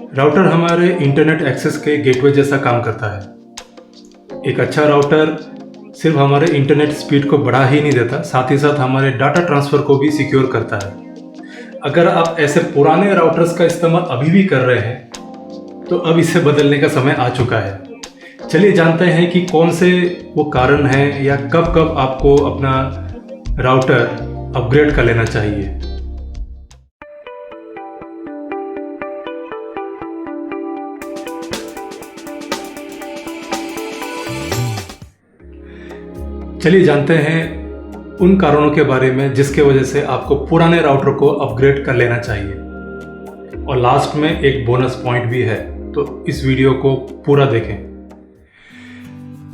Router हमारे internet access के gateway जैसा काम करता है। एक अच्छा राउटर सिर्फ हमारे इंटरनेट स्पीड को बढ़ा ही नहीं देता, साथ ही साथ हमारे डाटा ट्रांसफ़र को भी सिक्योर करता है। अगर आप ऐसे पुराने राउटर्स का इस्तेमाल अभी भी कर रहे हैं तो अब इसे बदलने का समय आ चुका है। चलिए जानते हैं कि कौन से वो कारण हैं या कब कब आपको अपना राउटर अपग्रेड कर लेना चाहिए। चलिए जानते हैं उन कारणों के बारे में जिसके वजह से आपको पुराने राउटर को अपग्रेड कर लेना चाहिए, और लास्ट में एक बोनस पॉइंट भी है, तो इस वीडियो को पूरा देखें।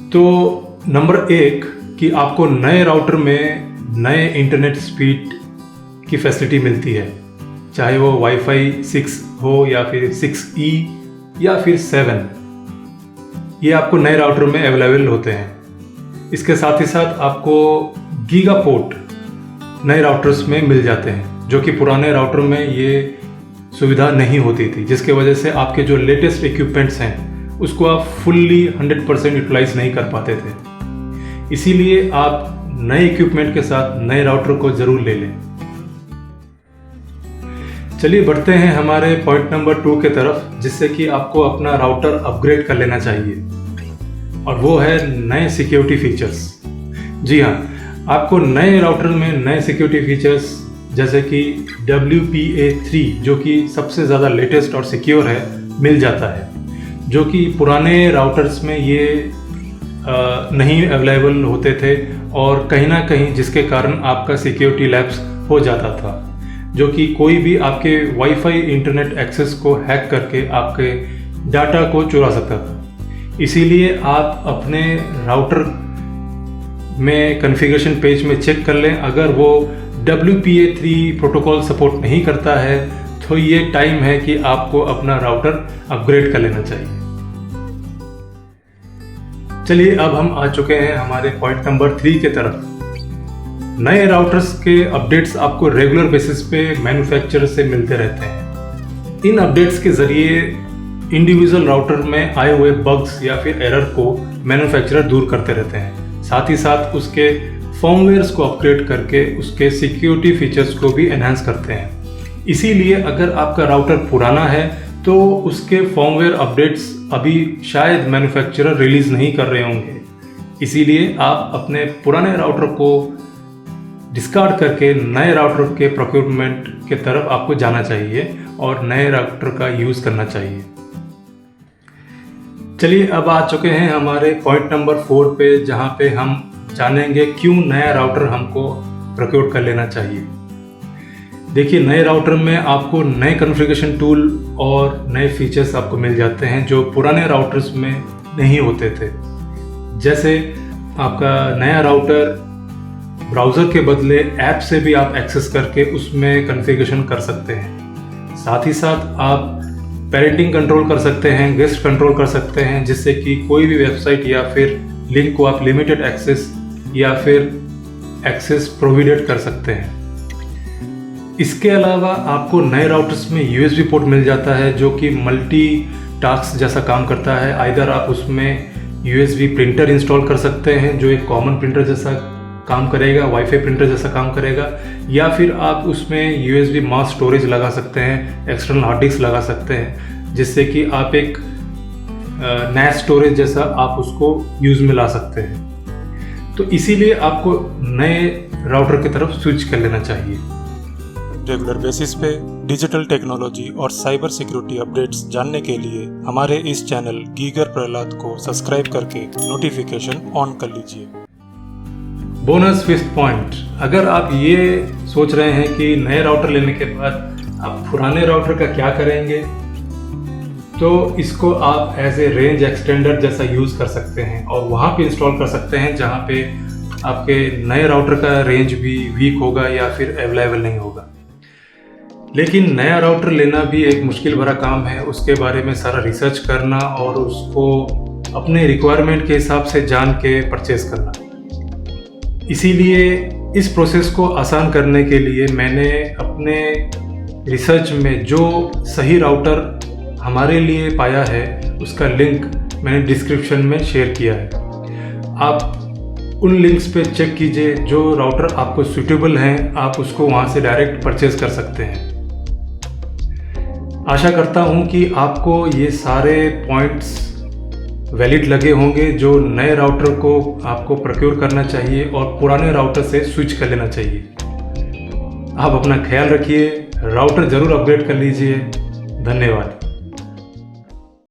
तो नंबर 1 कि आपको नए राउटर में नए इंटरनेट स्पीड की फैसिलिटी मिलती है, चाहे वो वाईफाई 6 हो या फिर 6E या फिर 7, ये आपको नए राउटर में अवेलेबल होते हैं। इसके साथ ही साथ आपको गीगापोर्ट नए राउटर्स में मिल जाते हैं, जो कि पुराने राउटर में ये सुविधा नहीं होती थी, जिसके वजह से आपके जो लेटेस्ट इक्विपमेंट्स हैं उसको आप फुल्ली 100% यूटिलाइज नहीं कर पाते थे। इसीलिए आप नए इक्विपमेंट के साथ नए राउटर को ज़रूर ले लें। चलिए बढ़ते हैं हमारे पॉइंट नंबर 2 के तरफ, जिससे कि आपको अपना राउटर अपग्रेड कर लेना चाहिए, और वो है नए सिक्योरिटी फीचर्स। जी हाँ, आपको नए राउटर में नए सिक्योरिटी फीचर्स जैसे कि WPA3, जो कि सबसे ज़्यादा लेटेस्ट और सिक्योर है, मिल जाता है, जो कि पुराने राउटर्स में ये नहीं अवेलेबल होते थे, और कहीं ना कहीं जिसके कारण आपका सिक्योरिटी लैप्स हो जाता था, जो कि कोई भी आपके वाईफाई इंटरनेट एक्सेस को हैक करके आपके डाटा को चुरा सकता था। इसीलिए आप अपने राउटर में कॉन्फ़िगरेशन पेज में चेक कर लें, अगर वो WPA3 प्रोटोकॉल सपोर्ट नहीं करता है तो ये टाइम है कि आपको अपना राउटर अपग्रेड कर लेना चाहिए। चलिए अब हम आ चुके हैं हमारे पॉइंट नंबर 3 के तरफ। नए राउटर्स के अपडेट्स आपको रेगुलर बेसिस पे मैन्युफैक्चरर से मिलते रहते हैं। इन अपडेट्स के ज़रिए इंडिविजुअल राउटर में आए हुए बग्स या फिर एरर को मैन्युफैक्चरर दूर करते रहते हैं, साथ ही साथ उसके फर्मवेयर्स को अपग्रेड करके उसके सिक्योरिटी फीचर्स को भी एनहांस करते हैं। इसीलिए अगर आपका राउटर पुराना है तो उसके फर्मवेयर अपडेट्स अभी शायद मैन्युफैक्चरर रिलीज़ नहीं कर रहे होंगे, इसीलिए आप अपने पुराने राउटर को डिस्कार्ड करके नए राउटर के प्रोक्योरमेंट के तरफ आपको जाना चाहिए और नए राउटर का यूज़ करना चाहिए। चलिए अब आ चुके हैं हमारे पॉइंट नंबर 4 पे, जहाँ पे हम जानेंगे क्यों नया राउटर हमको प्रोक्योर कर लेना चाहिए। देखिए, नए राउटर में आपको नए कॉन्फ़िगरेशन टूल और नए फीचर्स आपको मिल जाते हैं जो पुराने राउटर्स में नहीं होते थे। जैसे आपका नया राउटर ब्राउज़र के बदले ऐप से भी आप एक्सेस करके उसमें कॉन्फ़िगरेशन कर सकते हैं। साथ ही साथ आप पेरेंटिंग कंट्रोल कर सकते हैं, गेस्ट कंट्रोल कर सकते हैं, जिससे कि कोई भी वेबसाइट या फिर लिंक को आप लिमिटेड एक्सेस या फिर एक्सेस प्रोवाइडेड कर सकते हैं। इसके अलावा आपको नए राउटर्स में USB पोर्ट मिल जाता है, जो कि मल्टी टास्क जैसा काम करता है। आइदर आप उसमें USB प्रिंटर इंस्टॉल कर सकते हैं, जो एक कॉमन प्रिंटर जैसा काम करेगा, वाईफाई प्रिंटर जैसा काम करेगा, या फिर आप उसमें USB मास स्टोरेज लगा सकते हैं, एक्सटर्नल हार्ड डिस्क लगा सकते हैं, जिससे कि आप एक नया स्टोरेज जैसा आप उसको यूज़ में ला सकते हैं। तो इसीलिए आपको नए राउटर की तरफ स्विच कर लेना चाहिए। रेगुलर बेसिस पे डिजिटल टेक्नोलॉजी और साइबर सिक्योरिटी अपडेट्स जानने के लिए हमारे इस चैनल गीगर प्रहलाद को सब्सक्राइब करके नोटिफिकेशन ऑन कर लीजिए। बोनस 5th पॉइंट, अगर आप ये सोच रहे हैं कि नए राउटर लेने के बाद आप पुराने राउटर का क्या करेंगे, तो इसको आप एज ए रेंज एक्सटेंडर जैसा यूज़ कर सकते हैं और वहाँ पे इंस्टॉल कर सकते हैं जहाँ पे आपके नए राउटर का रेंज भी वीक होगा या फिर अवेलेबल नहीं होगा। लेकिन नया राउटर लेना भी एक मुश्किल भरा काम है, उसके बारे में सारा रिसर्च करना और उसको अपने रिक्वायरमेंट के हिसाब से जान के परचेस करना। इसीलिए इस प्रोसेस को आसान करने के लिए मैंने अपने रिसर्च में जो सही राउटर हमारे लिए पाया है उसका लिंक मैंने डिस्क्रिप्शन में शेयर किया है। आप उन लिंक्स पे चेक कीजिए, जो राउटर आपको सूटेबल हैं आप उसको वहाँ से डायरेक्ट परचेज कर सकते हैं। आशा करता हूँ कि आपको ये सारे पॉइंट्स वैलिड लगे होंगे, जो नए राउटर को आपको प्रोक्योर करना चाहिए और पुराने राउटर से स्विच कर लेना चाहिए। आप अपना ख्याल रखिए, राउटर ज़रूर अपग्रेड कर लीजिए। धन्यवाद।